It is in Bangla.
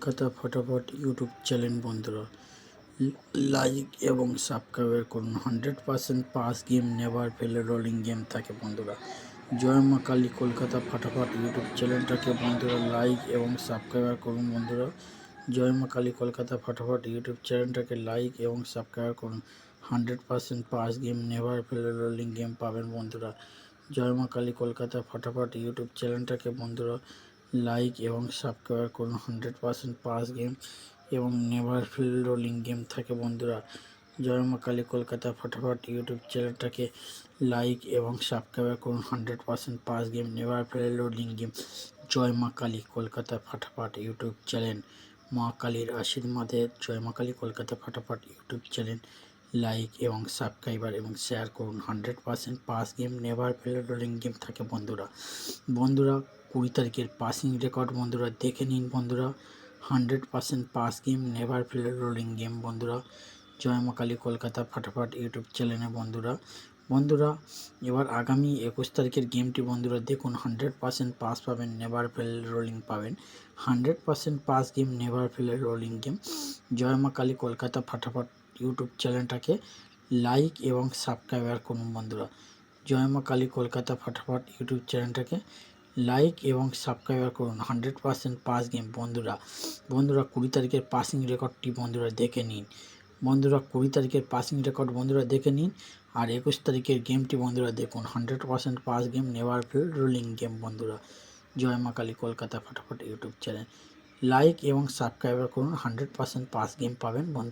কথা ফটাফট ইউটিউব চ্যানেল বন্ধুরা লাইক এবং সাবস্ক্রাইব করুন। 100% পাস গেম নেভার ফেলে রোলিং গেম থাকে বন্ধুরা। জয় মা কালী কলকাতা ফটাফট ইউটিউব চ্যানেলটাকে বন্ধুরা লাইক এবং সাবস্ক্রাইব করুন বন্ধুরা। জয় মা কালী কলকাতা ফটাফট ইউটিউব চ্যানেলটাকে লাইক এবং সাবস্ক্রাইব করুন। 100% পাস গেম নেভার ফেলে রোলিং গেম পাবেন বন্ধুরা। জয় মা কালী কলকাতা ফটাফট ইউটিউব চ্যানেলটাকে বন্ধুরা লাইক এবং সাবস্ক্রাইব করুন। 100% পাস গেম এবং নেভার ফেল রোলিং গেম থাকে বন্ধুরা। জয় মা কালী কলকাতা ফটাফট ইউটিউব চ্যানেলটাকে লাইক এবং সাবস্ক্রাইব করুন। 100% pass game never fail rolling game. জয় মা কালী কলকাতা ফটাফট ইউটিউব চ্যানেল। মা কালীর আশীর্বাদে জয় মা কালী কলকাতা ফটাফট ইউটিউব চ্যানেল লাইক এবং সাবস্ক্রাইবার এবং শেয়ার করুন। 100% pass game never fail rolling game থাকে বন্ধুরা। 20 তারিখের পাসিং রেকর্ড বন্ধুরা দেখে নিন বন্ধুরা। 100% pass game never fail rolling game বন্ধুরা। জয় মা কালী কলকাতা ফটাফট ইউটিউব চ্যানেলে বন্ধুরা এবার আগামী 21 তারিখের গেমটি বন্ধুরা দেখুন। 100% পাস পাবেন, নেভার ফেল রোলিং পাবেন। 100% pass game never fail rolling game. জয় মা কালী কলকাতা ফটাফট ইউটিউব চ্যানেলটাকে লাইক এবং সাবস্ক্রাইব করুন বন্ধুরা। জয় মা কালী কলকাতা ফটাফট ইউটিউব চ্যানেলটাকে লাইক এবং সাবস্ক্রাইব করুন। 100% পাস গেম বন্ধুরা 20 তারিখের পাসিং রেকর্ডটি বন্ধুরা দেখে নিন। 20 তারিখের পাসিং রেকর্ড বন্ধুরা দেখে নিন। আর 21 তারিখের গেমটি বন্ধুরা দেখুন। 100% pass game never fail rolling game বন্ধুরা। জয় মা কালী কলকাতা ফটাফট ইউটিউব চ্যানেল লাইক এবং সাবস্ক্রাইব করুন। 100% পাস গেম পাবেন বন্ধু।